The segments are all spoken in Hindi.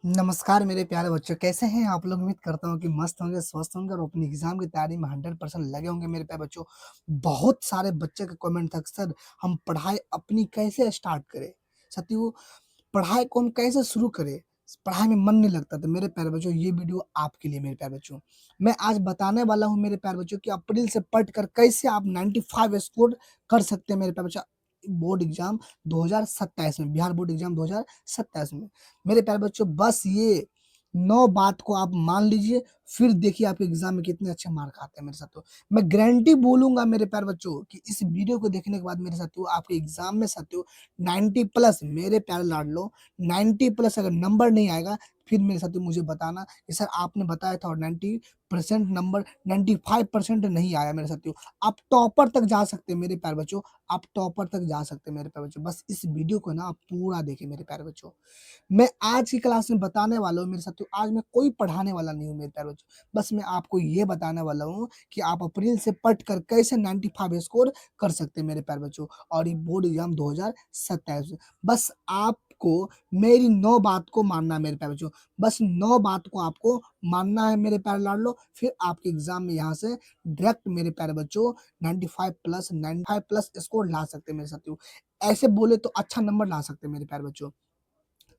नमस्कार मेरे प्यारे बच्चों, कैसे हैं आप लोग? उम्मीद करता हूँ कि मस्त होंगे, स्वस्थ होंगे और अपनी एग्ज़ाम की तैयारी में 100% लगे होंगे मेरे प्यारे बच्चों। बहुत सारे बच्चे के कमेंट था, सर हम पढ़ाई अपनी कैसे स्टार्ट करें? साथियों, पढ़ाई को हम कैसे शुरू करें? पढ़ाई में मन नहीं लगता। तो मेरे प्यारे बच्चों, ये वीडियो आपके लिए मेरे प्यारे बच्चों। मैं आज बताने वाला हूँ मेरे प्यारे बच्चों कि अप्रैल से पढ़कर कैसे आप 95 स्कोर कर सकते हैं मेरे प्यारे बच्चों, बोर्ड एग्ज़ाम 2027 में, बिहार बोर्ड एग्ज़ाम 2027 में। मेरे प्यारे बच्चों, बस ये 9 बात को आप मान लीजिए, फिर देखिए आपके एग्ज़ाम में कितने अच्छे मार्क आते हैं मेरे साथियों। मैं गारंटी बोलूँगा मेरे प्यारे बच्चों कि इस वीडियो को देखने के बाद मेरे साथियों आपके एग्ज़ाम में साथियों 90 प्लस, मेरे प्यारे लाडलो, 90 प्लस अगर नंबर नहीं आएगा, फिर मेरे साथियों मुझे बताना कि सर आपने बताया था और 90% नंबर 95% नहीं आया मेरे साथियों। आप टॉपर तक जा सकते हैं मेरे प्यारे बच्चों, आप टॉपर तक जा सकते हैं मेरे प्यारे बच्चों। बस इस वीडियो को ना आप पूरा देखें मेरे प्यारे बच्चों। मैं आज की क्लास में बताने वाला हूँ मेरे साथियों, आज मैं कोई पढ़ाने वाला नहीं हूँ मेरे प्यारे बच्चों। बस मैं आपको ये बताने वाला हूँ कि आप अप्रैल से पढ़कर कैसे 95 स्कोर कर सकते हैं मेरे प्यारे बच्चों, और ये बोर्ड एग्ज़ाम 2027 में। बस आपको मेरी 9 बात को मानना है मेरे प्यारे बच्चों। बस 9 बात को आपको मानना है मेरे प्यारे लाडलो, फिर आपके एग्ज़ाम में यहाँ से डायरेक्ट मेरे प्यारे बच्चों 95 प्लस स्कोर ला सकते हैं मेरे साथियों। ऐसे बोले तो अच्छा नंबर ला सकते हैं मेरे प्यारे बच्चों।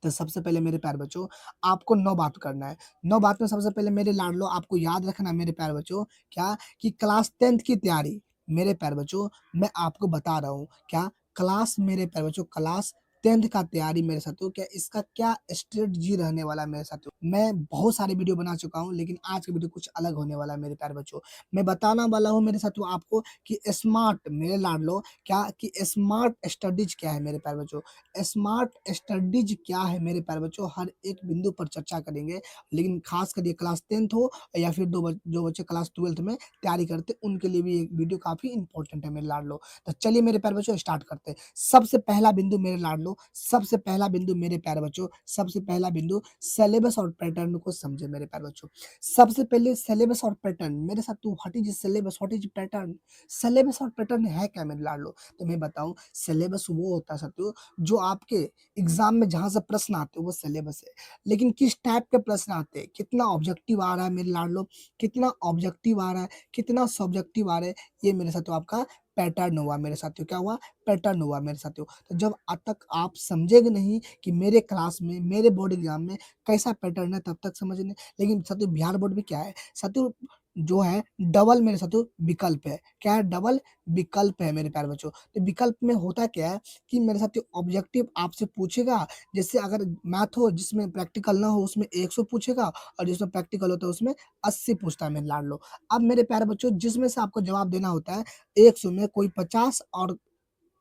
तो सबसे पहले मेरे प्यारे बच्चों, आपको 9 बात करना है। 9 बात में सबसे पहले मेरे लाडलो आपको याद रखना है मेरे प्यारे बच्चों, क्या कि क्लास 10th की तैयारी, मेरे प्यारे बच्चों मैं आपको बता रहा हूँ, क्या क्लास, मेरे प्यारे बच्चों क्लास 10th का तैयारी मेरे साथियों, क्या इसका क्या स्ट्रेटजी रहने वाला है मेरे साथियों। मैं बहुत सारे वीडियो बना चुका हूँ, लेकिन आज का वीडियो कुछ अलग होने वाला है मेरे प्यारे बच्चों। मैं बताना वाला हूँ मेरे साथियों आपको कि स्मार्ट, मेरे लाडलो, क्या कि स्मार्ट स्टडीज क्या है मेरे प्यारे बच्चों। स्मार्ट स्टडीज क्या है मेरे प्यारे बच्चों, हर एक बिंदु पर चर्चा करेंगे, लेकिन खास कर ये क्लास 10th हो या फिर जो बच्चे क्लास 12th में तैयारी करते हैं, उनके लिए भी ये वीडियो काफी इंपॉर्टेंट है मेरे लाडलो। तो चलिए मेरे प्यारे बच्चों स्टार्ट करते हैं। सबसे पहला बिंदु मेरे लाडलो, सबसे पहला बिंदु मेरे प्यारे बच्चों, सबसे पहला बिंदु सिलेबस और पैटर्न को समझे मेरे प्यारे बच्चों। सबसे पहले सिलेबस और पैटर्न मेरे साथ, तू what is syllabus, what is pattern? Syllabus और पैटर्न है क्या मेरे लाडलो? तो मैं बताऊं, सिलेबस वो होता है साथियों जो आपके एग्जाम में जहाँ से प्रश्न आते हैं, वो सिलेबस है। लेकिन किस टाइप के प्रश्न आते हैं, कितना ऑब्जेक्टिव आ रहा है मेरे लाडलो, कितना ऑब्जेक्टिव आ रहा है, कितना सब्जेक्टिव आ रहा है, ये मेरे साथियों आपका पैटर्न हुआ मेरे साथियों। क्या हुआ? पैटर्न हुआ मेरे साथियों। तो जब तक आप समझेंगे नहीं कि मेरे क्लास में, मेरे बोर्ड एग्जाम में कैसा पैटर्न है, तब तक समझ नहीं। लेकिन साथियों बिहार बोर्ड में क्या है साथियों, जो है डबल मेरे साथियों विकल्प है। क्या है? डबल विकल्प है मेरे प्यारे बच्चों। तो विकल्प में होता क्या है कि मेरे साथियों ऑब्जेक्टिव आपसे पूछेगा, जैसे अगर मैथ हो जिसमें प्रैक्टिकल ना हो, उसमें 100 पूछेगा, और जिसमें प्रैक्टिकल होता है उसमें 80 पूछता है मेरे लाडलो। अब मेरे प्यारे बच्चों, जिसमें से आपको जवाब देना होता है, 100 में कोई 50 और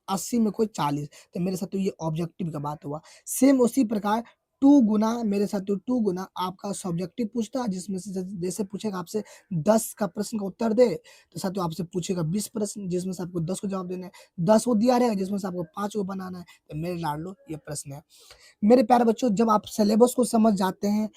80 में कोई 40, तो मेरे साथ तो ये ऑब्जेक्टिव का बात हुआ। सेम उसी प्रकार 2 गुना मेरे साथ, तो 2 गुना आपका सब्जेक्टिव पूछता है, जिसमें से जैसे पूछेगा आपसे 10 का प्रश्न का उत्तर दे, तो साथियों आपसे पूछेगा 20 प्रश्न, जिसमें से आपको 10 को जवाब देना है। 10 वो दिया रहेगा, जिसमें से आपको 5 को बनाना है। तो मेरे लाडलो ये प्रश्न है। मेरे प्यारे बच्चों, जब आप सिलेबस को समझ जाते हैं,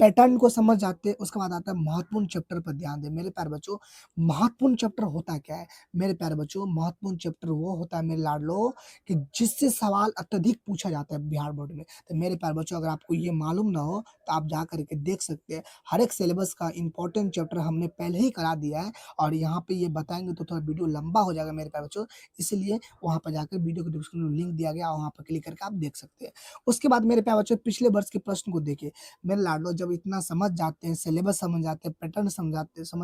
पैटर्न को समझ जाते हैं, उसके बाद आता है महत्वपूर्ण चैप्टर पर ध्यान दें मेरे प्यारे बच्चों। महत्वपूर्ण चैप्टर होता क्या है मेरे प्यारे बच्चों? महत्वपूर्ण चैप्टर वो होता है मेरे लाडलो कि जिससे सवाल अत्यधिक पूछा जाता है बिहार बोर्ड में। तो मेरे प्यारे बच्चों, अगर आपको ये मालूम ना हो तो आप जा करके देख सकते हैं, हर एक सिलेबस का इंपॉर्टेंट चैप्टर हमने पहले ही करा दिया है, और यहाँ पे ये बताएंगे तो थोड़ा वीडियो लंबा हो जाएगा मेरे प्यारे बच्चों। इसलिए वहाँ पर जाकर वीडियो के डिस्क्रिप्शन में लिंक दिया गया, वहाँ पर क्लिक करके आप देख सकते हैं। उसके बाद मेरे प्यारे बच्चों, पिछले वर्ष के प्रश्न को देखिए मेरे लाडलो। जब इतना समझ जाते हैं, सिलेबस समझ जाते हैं, पैटर्न समझ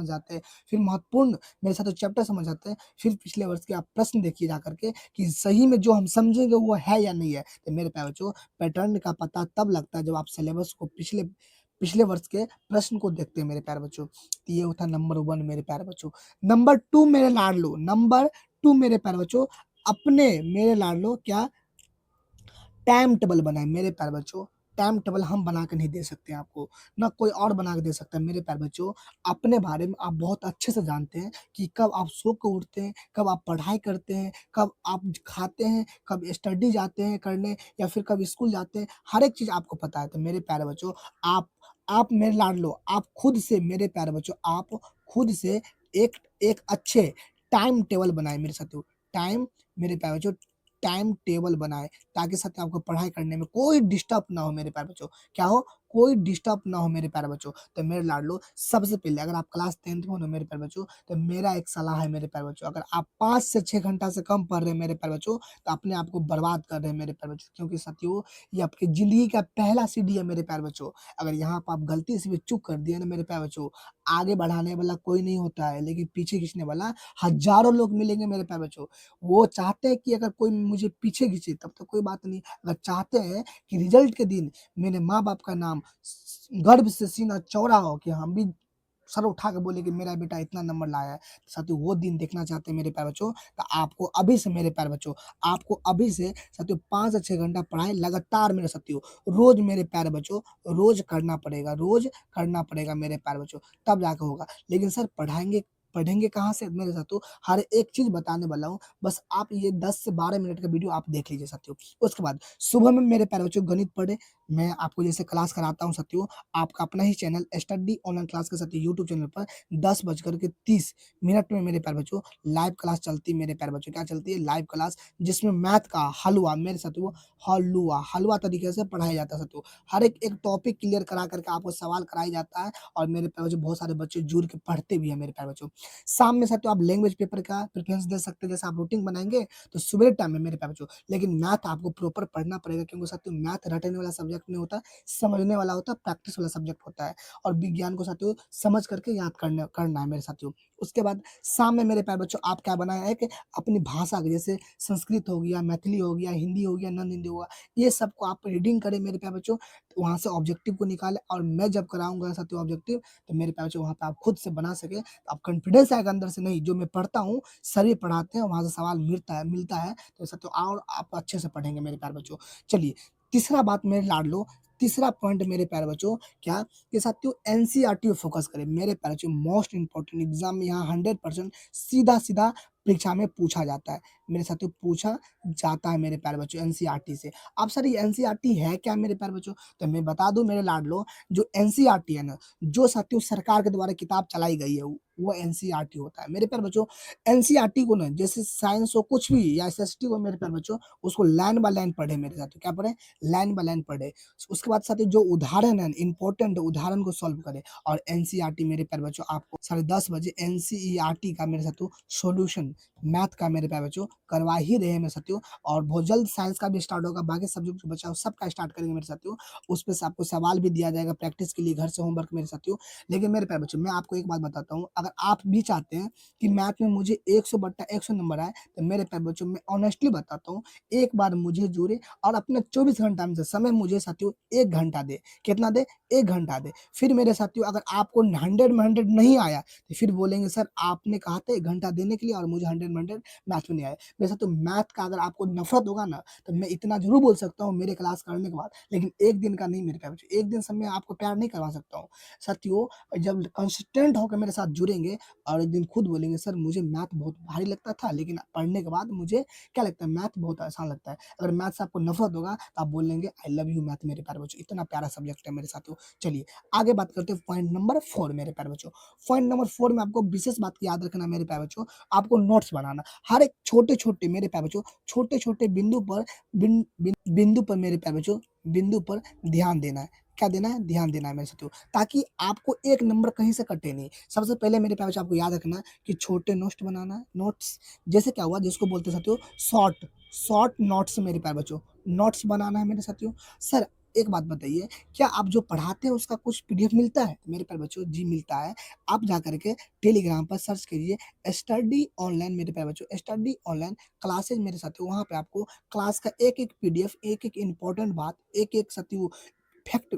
जाते हैं, फिर महत्वपूर्ण मेरे साथ चैप्टर समझ जाते हैं, फिर पिछले वर्ष के आप प्रश्न देखिए जा करके कि सही में जो हम समझेंगे वो है या नहीं है। तो मेरे प्यारे बच्चों, पैटर्न का पता तब लगता है जब आप सिलेबस को, पिछले पिछले वर्ष के प्रश्न को देखते हैं मेरे प्यारे बच्चों। तो ये होता नंबर 1 मेरे प्यारे बच्चों। नंबर 2 मेरे लाडलो, नंबर 2 मेरे प्यारे बच्चों, अपने मेरे लाडलो क्या टाइम टेबल बनाएँ मेरे प्यारे बच्चों। टाइम टेबल हम बना के नहीं दे सकते हैं आपको, ना कोई और बना के दे सकता है मेरे प्यारे बच्चों। अपने बारे में आप बहुत अच्छे से जानते हैं कि कब आप सो के उठते हैं, कब आप पढ़ाई करते हैं, कब आप खाते हैं, कब स्टडी जाते हैं करने, या फिर कब स्कूल जाते हैं, हर एक चीज़ आपको पता है। तो मेरे प्यारे बच्चों, आप मेरे लाडलो, आप खुद से मेरे प्यारे बच्चों, आप खुद से एक एक अच्छे टाइम टेबल बनाएँ मेरे साथियों। टाइम, मेरे प्यारे बच्चों, टाइम टेबल बनाएँ ताकि साथियों आपको पढ़ाई करने में कोई डिस्टर्ब ना हो मेरे प्यारे बच्चों। क्या हो? कोई डिस्टर्ब ना हो मेरे प्यारे बच्चों। तो मेरे लाडलो सबसे पहले अगर आप क्लास 10th में हो ना मेरे प्यारे बच्चों, तो मेरा एक सलाह है मेरे प्यारे बच्चों, अगर आप 5 से 6 घंटा से कम पढ़ रहे हैं मेरे प्यारे बच्चों, तो अपने आप को बर्बाद कर रहे हैं मेरे प्यारे बच्चों। क्योंकि साथियों ये आपकी ज़िंदगी का पहला सीढ़ी है मेरे प्यारे बच्चों। अगर यहाँ पे आप गलती से भी चूक कर दिए ना मेरे प्यारे बच्चों, आगे बढ़ाने वाला कोई नहीं होता है, लेकिन पीछे खींचने वाला हज़ारों लोग मिलेंगे मेरे प्यारे बच्चों। वो चाहते हैं कि अगर कोई मुझे पीछे खींचे तब तो कोई बात नहीं, अगर चाहते हैं कि रिज़ल्ट के दिन मेरे माँ-बाप का नाम गर्व से सीना चौड़ा हो कि हम भी सर उठा के बोले कि मेरा बेटा इतना नंबर लाया है। साथियों वो दिन देखना चाहते हैं मेरे प्यारे बच्चों, तो आपको अभी से मेरे प्यारे बच्चों, आपको अभी से साथियों 5 से 6 घंटा पढ़ाई लगातार मेरे साथियों, रोज़ मेरे प्यारे बच्चों, रोज़ करना पड़ेगा, रोज़ करना पड़ेगा मेरे प्यारे बच्चों, तब जाके होगा। लेकिन सर पढ़ेंगे कहाँ से मेरे साथियों? हर एक चीज़ बताने वाला हूँ, बस आप ये 10 से 12 मिनट का वीडियो आप देख लीजिए साथियों। उसके बाद सुबह में मेरे प्यारे बच्चों गणित पढ़ें, मैं आपको जैसे क्लास कराता हूँ साथियों, आपका अपना ही चैनल स्टडी ऑनलाइन क्लास के साथियों यूट्यूब चैनल पर 10:30 में मेरे प्यारे बच्चों लाइव क्लास चलती है मेरे प्यारे बच्चों। क्या चलती है? लाइव क्लास, जिसमें मैथ का हलवा मेरे साथियों, हलवा तरीके से पढ़ाया जाता है साथियों। हर एक टॉपिक क्लियर करा कर के आपको सवाल कराया जाता है और मेरे प्यारे बच्चों बहुत सारे बच्चे जुड़ के पढ़ते भी हैं मेरे प्यारे बच्चों। शाम में साथियों आप लैंग्वेज पेपर का प्रेफ़रेंस दे सकते हैं, जैसे आप रूटीन बनाएँगे तो सवेरे टाइम में मेरे प्यारे बच्चों, लेकिन मैथ आपको प्रॉपर पढ़ना पड़ेगा, क्योंकि साथियों मैथ रटने वाला सब्जेक्ट नहीं होता, समझने वाला होता है, प्रैक्टिस वाला सब्जेक्ट होता है और विज्ञान को साथियों समझ करके याद करना है मेरे साथियों। उसके बाद शाम में मेरे प्यारे बच्चों आप क्या बनाएँ है कि अपनी भाषा की, जैसे संस्कृत हो गया, मैथिली हो गया, हिंदी हो गया, नॉन हिंदी होगा, ये सबको आप रीडिंग करें मेरे प्यारे बच्चों, तो वहाँ से ऑब्जेक्टिव को निकालें और मैं जब कराऊँगा साथियों ऑब्जेक्टिव, तो मेरे प्यारे बच्चों वहाँ पे आप खुद से बना सकें, तो आप कॉन्फिडेंस आएगा अंदर से, नहीं जो मैं पढ़ता हूँ, सर ही पढ़ाते हैं, वहाँ से सवाल मिलता है, तो साथियों और आप अच्छे से पढ़ेंगे मेरे प्यारे बच्चों। चलिए, तीसरा बात मेरे लाडलो, तीसरा पॉइंट मेरे प्यारे बच्चों, क्या कि साथियों एनसीईआरटी पे फ़ोकस करें। मेरे प्यारे बच्चों मोस्ट इम्पोर्टेंट एग्ज़ाम में यहाँ 100% सीधा-सीधा परीक्षा में पूछा जाता है। मेरे साथियों पूछा जाता है मेरे प्यारे बच्चों एनसीईआरटी से। अब सर ये एनसीईआरटी है क्या मेरे प्यारे बच्चों? तो मैं बता दूँ मेरे लाडलो, जो एनसीईआरटी है ना, जो साथियों सरकार के द्वारा किताब चलाई गई है, वो एनसीईआरटी होता है। मेरे प्यारे बच्चों एनसीईआरटी को ना, जैसे साइंस हो कुछ भी या एसएसटी हो मेरे प्यारे बच्चों, उसको लाइन बाय लाइन पढ़ें मेरे साथियों। क्या पढ़ें? लाइन बाय लाइन पढ़ें। उसके बाद साथियों जो उदाहरण है, इम्पोर्टेंट उदाहरण को सॉल्व करें और एनसीईआरटी मेरे प्यारे बच्चों आपको 10:30 बजे एनसीईआरटी का मेरे साथियों सॉल्यूशन मैथ का मेरे प्यारे बच्चों करवा ही रहे हैं मेरे साथियों, और बहुत जल्द साइंस का भी स्टार्ट होगा, बाकी सब्जेक्ट जो बचा है सबका स्टार्ट करेंगे मेरे साथियों। उसपे से आपको सवाल भी दिया जाएगा प्रैक्टिस के लिए घर से होमवर्क मेरे साथियों। लेकिन मेरे प्यारे बच्चों मैं आपको एक बात बताता हूँ, अगर आप भी चाहते हैं कि मैथ में मुझे 100/100 नंबर आए, तो मेरे प्यारे बच्चों मैं ऑनेस्टली बताता हूँ, एक बार मुझे जुड़े और अपने 24 घंटा में से समय मुझे साथियों 1 घंटा दें। कितना दें? 1 घंटा दें। फिर मेरे साथियों अगर आपको 100 में 100 नहीं आया, तो फिर बोलेंगे सर आपने कहा था 1 घंटा देने के लिए और मुझे 100 में 100 मैथ में नहीं आया। मेरे साथियों मैथ का अगर आपको नफ़रत होगा ना, तो मैं इतना ज़रूर बोल सकता हूँ मेरे क्लास करने के बाद, लेकिन 1 दिन का नहीं मेरे प्यारे बच्चों, 1 दिन से मैं आपको प्यार नहीं करवा सकता हूँ। साथियों जब कंसिस्टेंट होकर मेरे साथ जुड़ेंगे और एक दिन खुद बोलेंगे सर मुझे मैथ बहुत भारी लगता था, लेकिन पढ़ने के बाद मुझे क्या लगता है, मैथ बहुत आसान लगता है। अगर मैथ से आपको नफ़रत होगा तो आप बोलेंगे आई लव यू मैथ मेरे प्यारे बच्चों, इतना प्यारा सब्जेक्ट है मेरे साथियों। चलिए आगे बात करते हैं पॉइंट नंबर 4 मेरे प्यारे बच्चों। पॉइंट नंबर 4 में आपको विशेष बात याद रखना मेरे प्यारे बच्चों, आपको नोट्स बनाना। हर एक छोटे-छोटे मेरे प्यारे बच्चों, छोटे-छोटे बिंदु पर मेरे प्यारे बच्चों, बिंदु पर ध्यान देना है। क्या देना है? ध्यान देना है मेरे साथियों, ताकि आपको 1 नंबर कहीं से कटे नहीं। सबसे पहले मेरे प्यारे बच्चों आपको याद रखना है कि छोटे नोट्स बनाना है, नोट्स जैसे क्या हुआ जिसको बोलते हैं साथियों शॉर्ट शॉर्ट नोट्स मेरे प्यारे बच्चों, नोट्स बनाना है मेरे साथियों। सर एक बात बताइए, क्या आप जो पढ़ाते हैं उसका कुछ पीडीएफ मिलता है? मेरे प्यारे बच्चों जी मिलता है। आप जा कर के टेलीग्राम पर सर्च कीजिए स्टडी ऑनलाइन मेरे प्यारे बच्चों, स्टडी ऑनलाइन क्लासेस मेरे साथियों, वहाँ पे आपको क्लास का एक-एक पीडीएफ, एक-एक इम्पोर्टेंट बात, एक-एक साथियों फैक्ट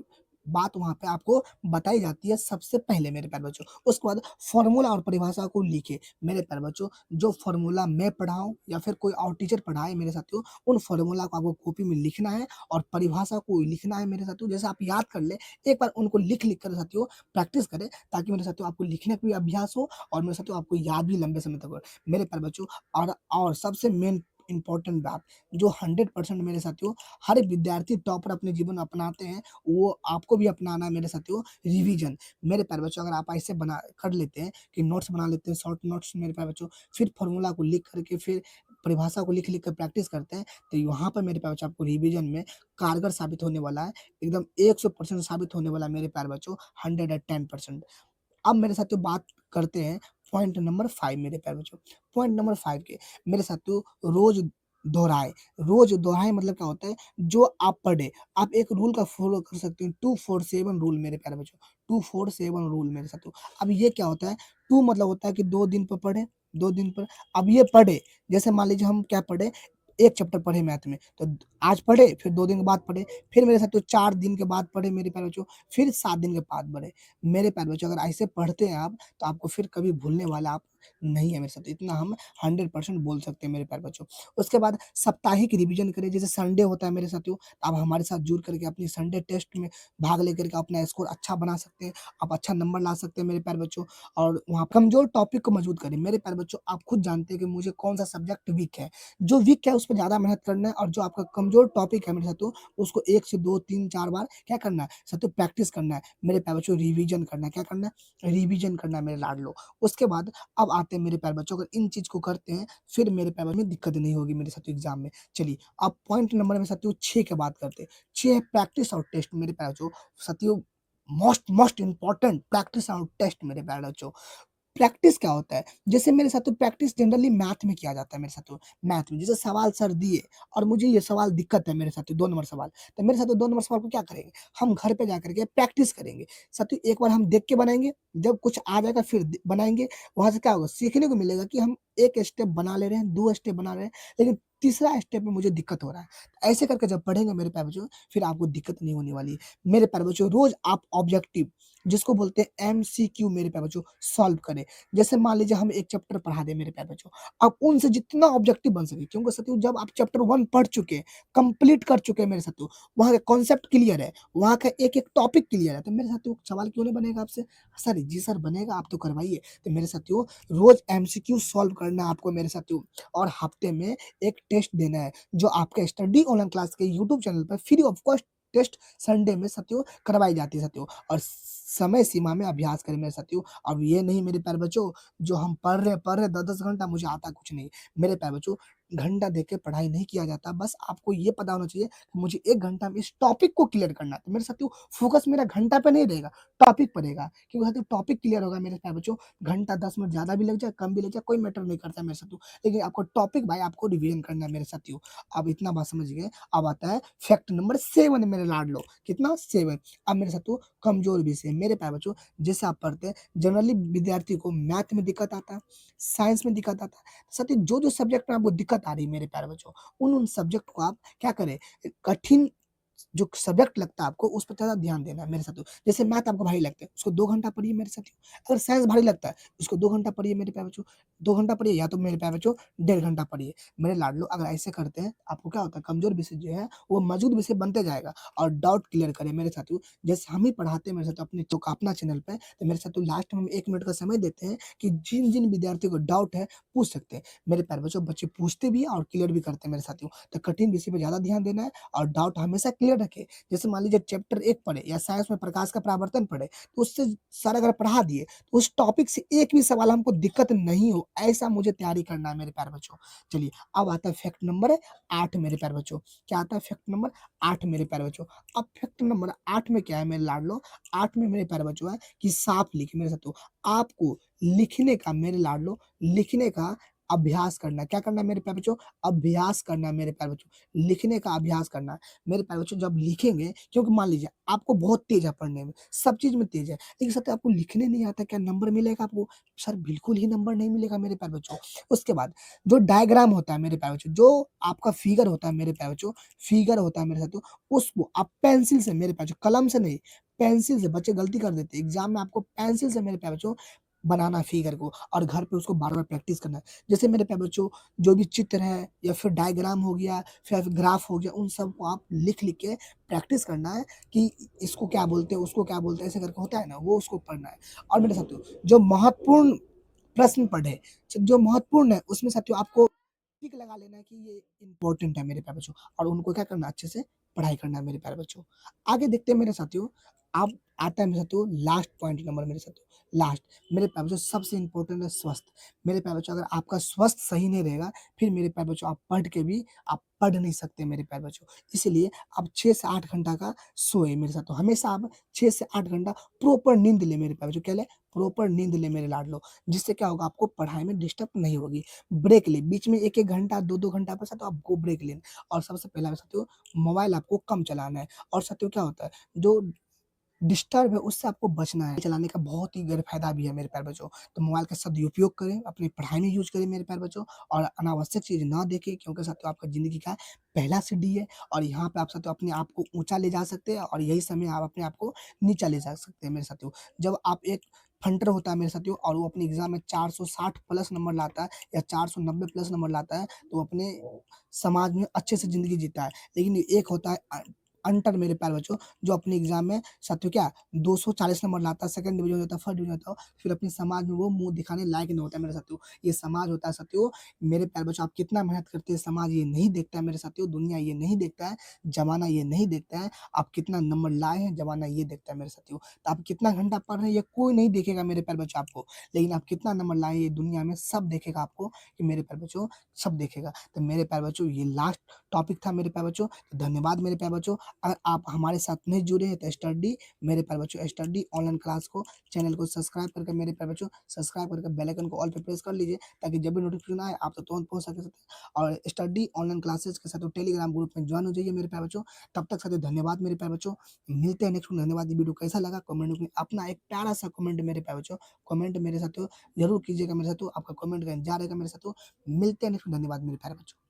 बात वहाँ पे आपको बताई जाती है सबसे पहले मेरे प्यारे बच्चों। उसके बाद फ़ॉर्मूला और परिभाषा को लिखिए मेरे प्यारे बच्चों, जो फ़ॉर्मूला मैं पढ़ाऊँ या फिर कोई और टीचर पढ़ाए मेरे साथियों, उन फ़ॉर्मूला को आपको कॉपी में लिखना है और परिभाषा को लिखना है मेरे साथियों। जैसे आप याद कर लें, एक बार उनको लिख-लिख कर साथियों प्रैक्टिस करें, ताकि मेरे साथियों आपको लिखने का भी अभ्यास हो और मेरे साथियों आपको याद भी लंबे समय तक हो। मेरे प्यारे बच्चों और सबसे मेन इम्पोर्टेंट बात, जो 100% मेरे साथियों हर एक विद्यार्थी टॉपर अपने जीवन में अपनाते हैं, वो आपको भी अपनाना है मेरे साथियों, रिवीजन। मेरे प्यारे बच्चों अगर आप ऐसे बना कर लेते हैं कि नोट्स बना लेते हैं, शॉर्ट नोट्स मेरे प्यारे बच्चों, फिर फ़ॉर्मूला को लिख कर के फिर परिभाषा को लिख-लिख कर प्रैक्टिस करते हैं, तो वहाँ पर मेरे प्यारे बच्चों आपको रिवीजन में कारगर साबित होने वाला है। एकदम 100% साबित होने वाला है मेरे प्यारे बच्चों, 110%। अब मेरे साथियों बात करते हैं पॉइंट नंबर 5 मेरे प्यारे बच्चों। पॉइंट नंबर 5 के मेरे साथियों रोज़ दोहराएँ। रोज़ दोहराएँ मतलब क्या होता है, जो आप पढ़े, आप एक रूल का फ़ॉलो कर सकते हैं, 2-4-7 रूल मेरे प्यारे बच्चों, 2-4-7 रूल मेरे साथियों। अब ये क्या होता है, 2 मतलब होता है कि 2 दिन पे पढ़े, 2 दिन पर अब ये पढ़े, जैसे मान लीजिए हम क्या पढ़े, 1 चैप्टर पढ़े मैथ में, तो आज पढ़े, फिर 2 दिन के बाद पढ़े, फिर मेरे साथियों 4 दिन के बाद पढ़े मेरे प्यारे बच्चों, फिर 7 दिन के बाद पढ़े। मेरे प्यारे बच्चों अगर ऐसे पढ़ते हैं आप, तो आपको फिर कभी भूलने वाला आप नहीं है मेरे साथ, इतना हम 100% बोल सकते हैं मेरे प्यारे बच्चों। उसके बाद साप्ताहिक रिवीजन करें, जैसे संडे होता है मेरे साथियों, तो आप हमारे साथ जुड़ करके अपनी संडे टेस्ट में भाग लेकर के अपना स्कोर अच्छा बना सकते हैं, आप अच्छा नंबर ला सकते हैं मेरे प्यारे बच्चों। और वहाँ कमज़ोर टॉपिक को मजबूत करें। मेरे प्यारे बच्चों आप खुद जानते हैं कि मुझे कौन-सा सब्जेक्ट वीक है, जो वीक है उस पे ज़्यादा मेहनत करना है और जो आपका कमज़ोर टॉपिक है मेरे साथियों, उसको 1 से 2, 3, 4 बार क्या करना है, साथियों प्रैक्टिस करना है। मेरे प्यारे बच्चों रिवीजन करना है, क्या करना है? रिवीजन करना है मेरे लाडलो। उसके बाद अब आते हैं मेरे प्यारे बच्चों, अगर इन चीज़ को करते हैं, फिर मेरे प्यारे बच्चों में दिक्कत नहीं होगी मेरे साथियों एग्ज़ाम में। चलिए, अब पॉइंट नंबर में साथियों 6 की बात करते हैं। 6 है प्रैक्टिस और टेस्ट मेरे प्यारे बच्चों। साथियों मोस्ट मोस्ट इम्पोर्टेंट प्रैक्टिस और टेस्ट मेरे प्यारे बच्चों। प्रैक्टिस क्या होता है? जैसे मेरे साथियों प्रैक्टिस जनरली मैथ में किया जाता है मेरे साथियों, मैथ में। जैसे सवाल सर दिए और मुझे ये सवाल दिक्कत है मेरे साथियों 2 नंबर सवाल, तो मेरे साथियों 2 नंबर सवाल को क्या करेंगे? हम घर पे जाकर के प्रैक्टिस करेंगे। साथियों एक बार हम देख के बनाएँगे, जब कुछ आ जाएगा फिर बनाएँगे, वहाँ से क्या होगा? सीखने को मिलेगा कि हम 1 स्टेप बना ले रहे हैं, 2 स्टेप बना रहे हैं, लेकिन तीसरा स्टेप में मुझे दिक्कत हो रहा है। ऐसे करके जब पढ़ेंगे मेरे प्यारे बच्चों, फिर आपको दिक्कत नहीं होने वाली है। मेरे प्यारे बच्चों रोज़ आप ऑब्जेक्टिव जिसको बोलते हैं एमसीक्यू मेरे प्यारे बच्चों सॉल्व करें। जैसे मान लीजिए हम एक चैप्टर पढ़ा दें मेरे प्यारे बच्चों, अब उनसे जितना ऑब्जेक्टिव बन सके, क्योंकि साथियों जब आप चैप्टर 1 पढ़ चुके हैं, कंप्लीट कर चुके हैं मेरे साथियों, वहाँ का कॉन्सेप्ट क्लियर है, वहाँ का एक-एक टॉपिक क्लियर है, तो मेरे साथियों सवाल क्यों नहीं बनेगा आपसे? सर जी सर बनेगा, आप तो करवाइए। तो मेरे साथियों रोज़ एमसीक्यू सॉल्व करना है आपको मेरे साथियों, और हफ्ते में एक टेस्ट देना है, जो आपके स्टडी ऑनलाइन क्लास के यूट्यूब चैनल पर free of cost test Sunday में साथियों करवाई जाती है साथियों, और समय सीमा में अभ्यास करें मेरे साथियों। अब ये नहीं मेरे प्यारे बच्चों, जो हम पढ़ रहे 10-10 घंटा मुझे आता कुछ नहीं। मेरे प्यारे बच्चों घंटा देख के पढ़ाई नहीं किया जाता, बस आपको ये पता होना चाहिए कि मुझे 1 घंटा में इस टॉपिक को क्लियर करना है। तो मेरे साथियों फ़ोकस मेरा घंटा पे नहीं रहेगा, टॉपिक पर रहेगा, क्योंकि साथियों टॉपिक क्लियर होगा मेरे प्यारे बच्चों, घंटा 10 मिनट ज़्यादा भी लग जाए, कम भी लग जाए, कोई मैटर नहीं करता है मेरे साथियों। लेकिन आपको टॉपिक भाई आपको रिवीजन करना है मेरे साथियों। अब इतना बात समझ गए, अब आता है फैक्ट नंबर 7 मेरे लाडलो, कितना 7। अब मेरे साथियों कमज़ोर विषय मेरे प्यारे बच्चों, जैसे आप पढ़ते हैं, जनरली विद्यार्थी को मैथ में दिक्कत आता है, साइंस में दिक्कत आता है। साथियों जो-जो सब्जेक्ट में आपको दिक्कत आ रही है मेरे प्यारे बच्चों, उन-उन सब्जेक्ट को आप क्या करें, कठिन जो सब्जेक्ट लगता है आपको उस पे ज़्यादा ध्यान देना है मेरे साथियों। जैसे मैथ आपको भारी लगता है, उसको 2 घंटा पढ़िए मेरे साथियों। अगर साइंस भारी लगता है, उसको 2 घंटा पढ़िए मेरे प्यारे बच्चों। 2 घंटा पढ़िए या तो मेरे प्यारे बच्चों 1.5 घंटा पढ़िए। मेरे लाडलो अगर ऐसे करते हैं, आपको क्या होता है कमज़ोर विषय जो है वो मजबूत विषय बनते जाएगा, और डाउट क्लियर करें मेरे साथियों। जैसे हम ही पढ़ाते हैं मेरे साथियों अपने अपना चैनल पे, तो मेरे साथियों लास्ट में हम 1 मिनट का समय देते हैं कि जिन-जिन विद्यार्थियों को डाउट है पूछ सकते हैं। मेरे प्यारे बच्चों बच्चे पूछते भी हैं और क्लियर भी करते हैं मेरे साथियों। तो कठिन विषय पे ज़्यादा ध्यान देना है और डाउट हमेशा क्लियर रखें। जैसे मान लीजिए चैप्टर 1 पढ़े या साइंस में प्रकाश का परावर्तन पढ़े, तो उससे सर अगर पढ़ा दिए, तो उस टॉपिक से एक भी सवाल हमको दिक्कत नहीं हो, ऐसा मुझे तैयारी करना है मेरे प्यारे बच्चों। चलिए, अब आता है फैक्ट नंबर 8 मेरे प्यारे बच्चों। क्या आता है फैक्ट नंबर 8 मेरे प्यारे बच्चों। अब फैक्ट नंबर 8 में क्या है मेरे लाडलो, 8 में मेरे प्यारे बच्चों है कि साफ लिखिए मेरे साथियों। आपको लिखने का मेरे लाडलो, लिखने का अभ्यास करना है। क्या करना है मेरे प्यारे बच्चों? अभ्यास करना है मेरे प्यारे बच्चों। लिखने का अभ्यास करना है। मेरे प्यारे बच्चों जब लिखेंगे, क्योंकि मान लीजिए आपको बहुत तेज़ है पढ़ने में, सब चीज़ में तेज़ है, लेकिन सत्य आपको लिखने नहीं आता, क्या नंबर मिलेगा आपको? सर बिल्कुल ही नंबर नहीं मिलेगा मेरे प्यारे बच्चों। उसके बाद जो डायग्राम होता है मेरे प्यारे बच्चों, जो आपका फिगर होता है मेरे प्यारे बच्चों, फिगर होता है मेरे साथियों, उसको आप पेंसिल से मेरे प्यारे बच्चों, कलम से नहीं, पेंसिल से, बच्चे गलती कर देते हैं। एग्ज़ाम में आपको पेंसिल से मेरे प्यारे बच्चों बनाना है फिगर को, और घर पे उसको बार-बार प्रैक्टिस करना है। जैसे मेरे प्यारे बच्चों जो भी चित्र है या फिर डायग्राम हो गया, फिर ग्राफ हो गया, उन सब को आप लिख-लिख के प्रैक्टिस करना है कि इसको क्या बोलते हैं, उसको क्या बोलते हैं, ऐसे करके होता है ना, वो उसको पढ़ना है। और मेरे साथियों जो महत्वपूर्ण प्रश्न पढ़े, जो महत्वपूर्ण है उसमें साथियों आपको टिक लगा लेना है कि ये इम्पोर्टेंट है मेरे प्यारे बच्चों, और उनको क्या करना है अच्छे से पढ़ाई करना है मेरे प्यारे बच्चों। आगे देखते हैं मेरे साथियों, अब आता है मेरे साथियों लास्ट पॉइंट नंबर मेरे साथियों, लास्ट मेरे प्यारे बच्चों सबसे इम्पोर्टेंट है स्वस्थ। मेरे प्यारे बच्चों अगर आपका स्वास्थ्य सही नहीं रहेगा, फिर मेरे प्यारे बच्चों आप पढ़ के भी आप पढ़ नहीं सकते मेरे प्यारे बच्चों। इसलिए आप 6 से 8 घंटा का सोएँ मेरे साथियों। हमेशा आप 6 से 8 घंटा प्रॉपर नींद लें मेरे प्यारे बच्चों। क्या लें? प्रॉपर नींद लें मेरे लाडलो। जिससे क्या होगा आपको पढ़ाई में डिस्टर्ब नहीं होगी। ब्रेक लें, बीच में 1-1 घंटा, 2-2 घंटा पर साथियों आपको ब्रेक लें। और सबसे पहला मेरे साथियों मोबाइल आपको कम चलाना है। और साथियों क्या होता है, जो डिस्टर्ब है उससे आपको बचना है। चलाने का बहुत ही गैर-फ़ायदा भी है मेरे प्यारे बच्चों। तो मोबाइल का सदुपयोग करें, अपनी पढ़ाई में यूज़ करें मेरे प्यारे बच्चों और अनावश्यक चीज़ ना देखें क्योंकि साथियों आपका ज़िंदगी का पहला सीढ़ी है और यहाँ पे आप साथियों अपने आप को ऊँचा ले जा सकते हैं और यही समय आप अपने आप को नीचा ले जा सकते हैं मेरे साथियों। जब आप एक फंटर होता है मेरे साथियों और वो अपने एग्ज़ाम में 460 प्लस नंबर लाता है या 490 प्लस नंबर लाता है, तो वो अपने समाज में अच्छे से ज़िंदगी जीता है। लेकिन एक होता है अनटर मेरे प्यारे बच्चों, जो अपने एग्ज़ाम में साथियों क्या 240 नंबर लाता है, सेकंड डिवीज़न होता है, फर्स्ट डिवीज़न होता है, फिर अपने समाज में वो मुँह दिखाने लायक नहीं होता है मेरे साथियों। ये समाज होता है साथियों, मेरे प्यारे बच्चों आप कितना मेहनत करते हैं, समाज ये नहीं देखता है मेरे साथियों, दुनिया ये नहीं देखता है, ज़माना ये नहीं देखता है, आप कितना नंबर लाए हैं, ज़माना ये देखता है मेरे साथियों। तो आप कितना घंटा पढ़ रहे हैं, ये कोई नहीं देखेगा मेरे प्यारे बच्चों आपको, लेकिन आप कितना नंबर लाए हैं, ये दुनिया में सब देखेगा आपको कि मेरे प्यारे बच्चों, सब देखेगा। तो मेरे प्यारे बच्चों ये लास्ट टॉपिक था मेरे प्यारे बच्चों। धन्यवाद मेरे प्यारे बच्चों। अगर आप हमारे साथ नहीं जुड़े हैं तो स्टडी मेरे प्यारे बच्चों स्टडी ऑनलाइन क्लास को चैनल को सब्सक्राइब करके मेरे प्यारे बच्चों सब्सक्राइब करके बेल आइकन को ऑल पे प्रेस कर लीजिए ताकि जब भी नोटिफिकेशन आए आप तक तुरंत पहुंच सके और स्टडी ऑनलाइन क्लासेस के साथ टेलीग्राम ग्रुप में ज्वाइन हो जाइए मेरे प्यारे बच्चों। तब तक साथ धन्यवाद मेरे प्यारे बच्चों। मिलते हैं नेक्स्ट में। धन्यवाद। ये वीडियो कैसा लगा कमेंट में अपना एक प्यारा सा कमेंट मेरे प्यारे बच्चों कमेंट मेरे साथ जरूर कीजिएगा मेरे साथ। आपका कमेंट का इंतजार रहेगा मेरे साथ। मिलते हैं नेक्स्ट में। धन्यवाद मेरे प्यारे बच्चों।